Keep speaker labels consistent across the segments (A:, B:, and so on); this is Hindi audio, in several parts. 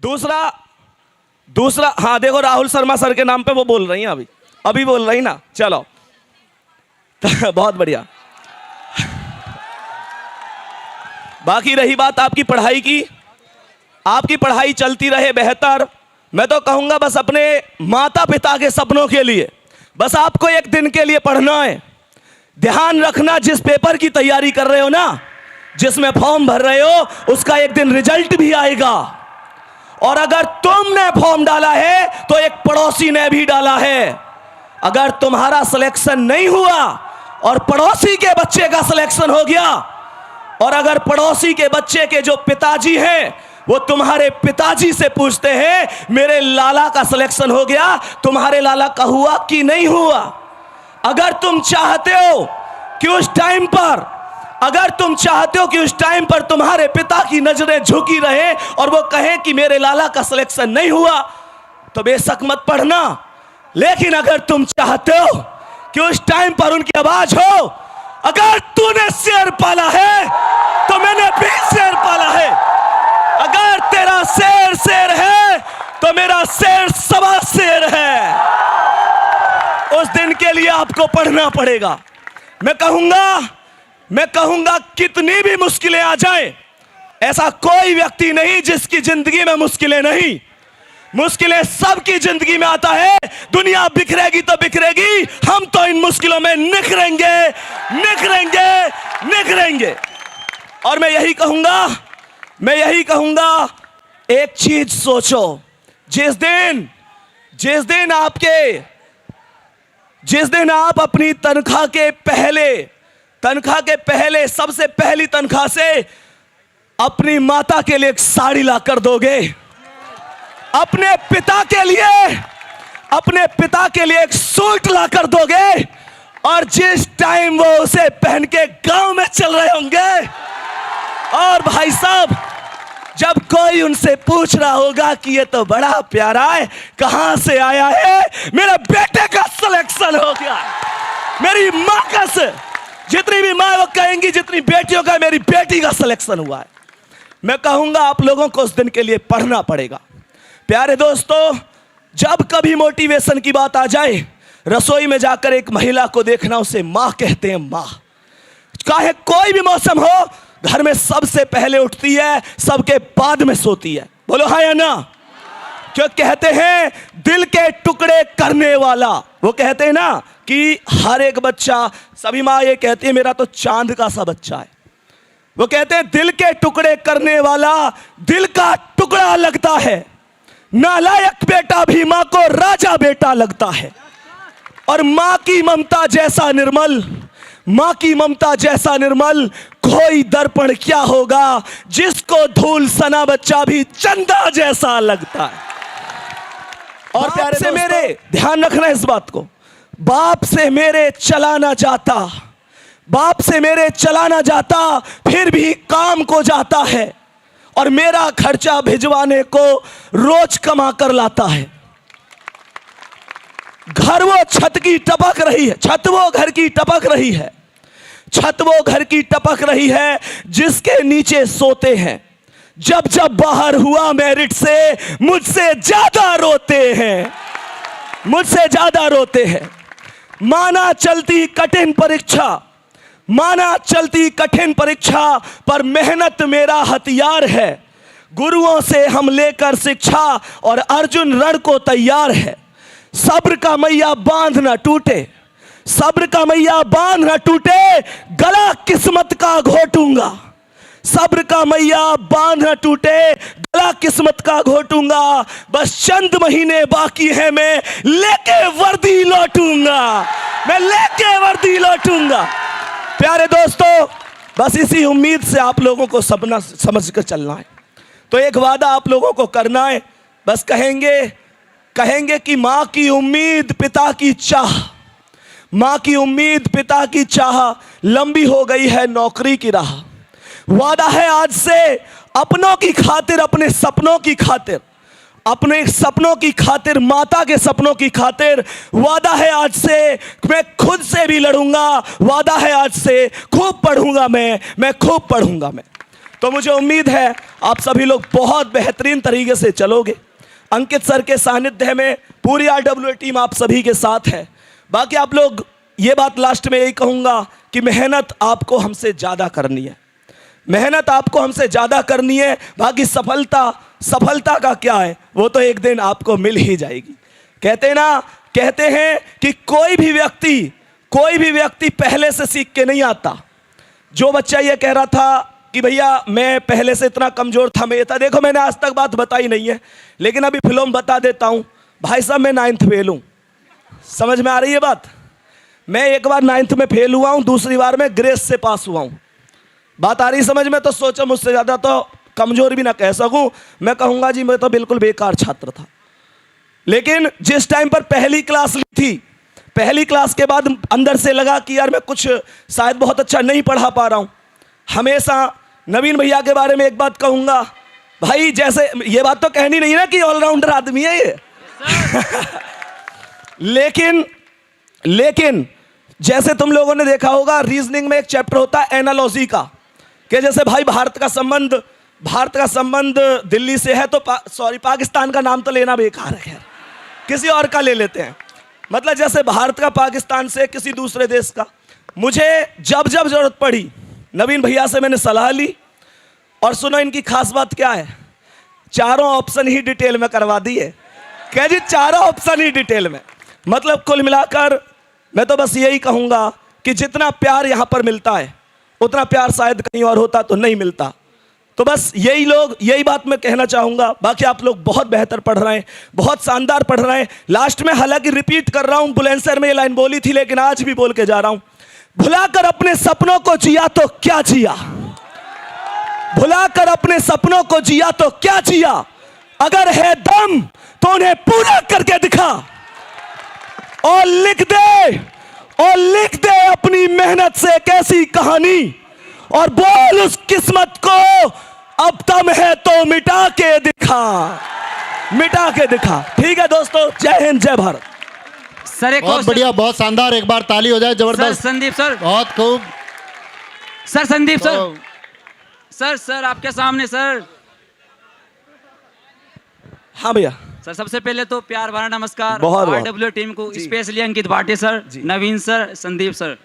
A: दूसरा दूसरा हाँ देखो, राहुल शर्मा सर के नाम पे वो बोल रही हैं, अभी बोल रही ना, चलो बहुत बढ़िया। बाकी रही बात आपकी पढ़ाई की, आपकी पढ़ाई चलती रहे बेहतर। मैं तो कहूंगा बस अपने माता पिता के सपनों के लिए बस आपको एक दिन के लिए पढ़ना है। ध्यान रखना, जिस पेपर की तैयारी कर रहे हो ना, जिसमें फॉर्म भर रहे हो, उसका एक दिन रिजल्ट भी आएगा। और अगर तुमने फॉर्म डाला है तो एक पड़ोसी ने भी डाला है। अगर तुम्हारा सिलेक्शन नहीं हुआ और पड़ोसी के बच्चे का सिलेक्शन हो गया, और अगर पड़ोसी के बच्चे के जो पिताजी हैं वो तुम्हारे पिताजी से पूछते हैं मेरे लाला का सिलेक्शन हो गया, तुम्हारे लाला का हुआ कि नहीं हुआ। अगर तुम चाहते हो कि उस टाइम पर तुम्हारे पिता की नजरें झुकी रहे और वो कहें कि मेरे लाला का सिलेक्शन नहीं हुआ, तो बेशक मत पढ़ना। लेकिन अगर तुम चाहते हो कि उस टाइम पर उनकी आवाज हो, अगर तूने शेर पाला है तो मैंने भी शेर पाला है, अगर तेरा शेर शेर है तो मेरा शेर सवा शेर है। उस दिन के लिए आपको पढ़ना पड़ेगा। मैं कहूंगा कितनी भी मुश्किलें आ जाएं, ऐसा कोई व्यक्ति नहीं जिसकी जिंदगी में मुश्किलें नहीं। मुश्किलें सबकी जिंदगी में आता है। दुनिया बिखरेगी तो बिखरेगी, हम तो इन मुश्किलों में निखरेंगे। और मैं यही कहूंगा एक चीज सोचो, जिस दिन आप अपनी तनख्वाह के पहले सबसे पहली तनख्वाह से अपनी माता के लिए एक साड़ी ला कर दोगे, अपने पिता के लिए एक सूट ला कर दोगे, और जिस टाइम वो उसे पहन के गांव में चल रहे होंगे, और भाई साहब जब कोई उनसे पूछ रहा होगा कि ये तो बड़ा प्यारा है, कहां से आया है, मेरे बेटे का सिलेक्शन हो गया, मेरी मां का से, जितनी भी मां वो कहेंगी, जितनी बेटियों का, मेरी बेटी का सिलेक्शन हुआ है। मैं कहूंगा आप लोगों को उस दिन के लिए पढ़ना पड़ेगा। प्यारे दोस्तों, जब कभी मोटिवेशन की बात आ जाए, रसोई में जाकर एक महिला को देखना, उसे मां कहते हैं। मां चाहे कोई भी मौसम हो, घर में सबसे पहले उठती है, सबके बाद में सोती है। बोलो हाँ या ना? जो कहते हैं दिल के टुकड़े करने वाला, वो कहते हैं ना कि हर एक बच्चा, सभी माँ ये कहती है मेरा तो चांद का सा बच्चा है। वो कहते हैं दिल के टुकड़े करने वाला दिल का टुकड़ा लगता है, नालायक बेटा भी माँ को राजा बेटा लगता है। और माँ की ममता जैसा निर्मल कोई दर्पण क्या होगा, जिसको धूल सना बच्चा भी चंदा जैसा लगता है। और प्यारे से मेरे ध्यान रखना इस बात को, बाप से मेरे चला ना जाता फिर भी काम को जाता है, और मेरा खर्चा भिजवाने को रोज कमा कर लाता है। छत वो घर की टपक रही है जिसके नीचे सोते हैं। जब बाहर हुआ मेरिट से मुझसे ज्यादा रोते हैं। माना चलती कठिन परीक्षा पर मेहनत मेरा हथियार है। गुरुओं से हम लेकर शिक्षा और अर्जुन रण को तैयार है। सब्र का मैया बांध न टूटे, गला किस्मत का घोटूंगा। सब्र का मैया बांध न टूटे, गला किस्मत का घोटूंगा। बस चंद महीने बाकी है, मैं लेके वर्दी लौटूंगा। प्यारे दोस्तों, बस इसी उम्मीद से आप लोगों को सपना समझ कर चलना है। तो एक वादा आप लोगों को करना है, बस कहेंगे कि माँ की उम्मीद पिता की चाह लंबी हो गई है नौकरी की राह। वादा है आज से अपनों की खातिर, अपने सपनों की खातिर, माता के सपनों की खातिर। वादा है आज से मैं खुद से भी लड़ूंगा। वादा है आज से खूब पढ़ूंगा मैं खूब पढ़ूंगा मैं। तो मुझे उम्मीद है आप सभी लोग बहुत बेहतरीन तरीके से चलोगे। अंकित सर के सानिध्य में पूरी RWA टीम आप सभी के साथ है। बाकी आप लोग, ये बात लास्ट में यही कहूँगा कि मेहनत आपको हमसे ज़्यादा करनी है, मेहनत आपको हमसे ज़्यादा करनी है। बाकी सफलता का क्या है, वो तो एक दिन आपको मिल ही जाएगी। कहते हैं कि कोई भी व्यक्ति पहले से सीख के नहीं आता। जो बच्चा ये कह रहा था कि भैया मैं पहले से इतना कमज़ोर था, मैं ये था, देखो मैंने आज तक बात बताई नहीं है, लेकिन अभी फिल्म बता देता हूँ। भाई साहब मैं 9th फेल हूँ, समझ में आ रही है बात? मैं एक बार 9th में फेल हुआ हूँ, दूसरी बार में ग्रेस से पास हुआ हूँ। बात आ रही समझ में? तो सोचो मुझसे ज़्यादा तो कमज़ोर भी ना कह सकूँ, मैं कहूँगा जी मैं तो बिल्कुल बेकार छात्र था। लेकिन जिस टाइम पर पहली क्लास ली थी, पहली क्लास के बाद अंदर से लगा कि यार मैं कुछ शायद बहुत अच्छा नहीं पढ़ा पा रहा हूँ। हमेशा नवीन भैया के बारे में एक बात कहूँगा भाई, जैसे ये बात तो कहनी नहीं है कि ऑलराउंडर आदमी है ये लेकिन जैसे तुम लोगों ने देखा होगा रीजनिंग में एक चैप्टर होता है एनालॉजी का, कि जैसे भाई भारत का संबंध दिल्ली से है तो पाकिस्तान का नाम तो लेना बेकार है, किसी और का ले लेते हैं। मतलब जैसे भारत का पाकिस्तान से किसी दूसरे देश का। मुझे जब जरूरत पड़ी नवीन भैया से मैंने सलाह ली, और सुनो इनकी खास बात क्या है, चारों ऑप्शन ही डिटेल में करवा दिए। क्या जी, चारों ऑप्शन ही डिटेल में। मतलब कुल मिलाकर मैं तो बस यही कहूँगा कि जितना प्यार यहाँ पर मिलता है उतना प्यार शायद कहीं और होता तो नहीं मिलता। तो बस यही बात मैं कहना चाहूँगा। बाकी आप लोग बहुत बेहतर पढ़ रहे हैं, बहुत शानदार पढ़ रहे हैं। लास्ट में हालांकि रिपीट कर रहा हूँ, बुलंदशहर में ये लाइन बोली थी लेकिन आज भी बोल के जा रहा हूँ, भुलाकर अपने सपनों को जिया तो क्या जिया, भुलाकर अपने सपनों को जिया तो क्या जिया, अगर है दम तो उन्हें पूरा करके दिखा, और लिख दे अपनी मेहनत से एक ऐसी कहानी, और बोल उस किस्मत को अब दम है तो मिटा के दिखा। ठीक है दोस्तों, जय हिंद, जय भारत।
B: सर एक बहुत बढ़िया, बहुत शानदार, एक बार ताली हो जाए, जबरदस्त।
C: संदीप सर
B: बहुत खूब।
C: सर संदीप सर आपके सामने सर।
A: हाँ भैया।
C: सर सबसे पहले तो प्यार भरा नमस्कार RWA टीम को, specially Ankit Bhate sir, Naveen sir, Sandeep sir.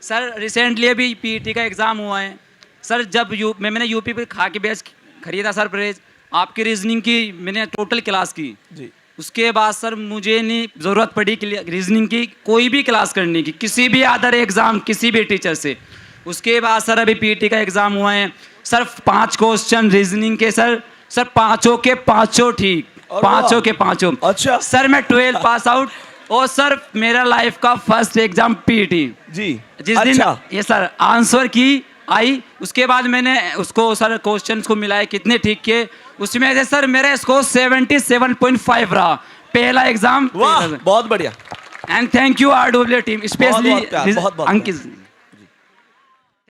C: Sir recently अभी PET का एग्जाम हुआ है सर। जब मैंने यूपी पे खा के बैच खरीदा सर प्रेज, आपकी रीजनिंग की मैंने टोटल क्लास की जी। उसके बाद सर मुझे नहीं ज़रूरत पड़ी कि रीजनिंग की कोई भी क्लास करने की, किसी भी अदर एग्ज़ाम किसी भी टीचर से। उसके बाद सर अभी PET का एग्ज़ाम हुआ है सर, 5 क्वेश्चन रीजनिंग के सर पाँचों के पाँचों ठीक, पाँचों के पाँचों। अच्छा सर मैं 12 पास आउट, और सर मेरा लाइफ का फर्स्ट एग्जाम PET जी। जिस दिन ये सर आंसर की आई, उसके बाद मैंने उसको सर क्वेश्चंस को मिलाए कितने ठीक किए, उसमें से सर मेरा स्कोर 77.5 रहा, पहला एग्जाम।
A: वाह बहुत बढ़िया।
C: And thank you RWA team, specially Ankit.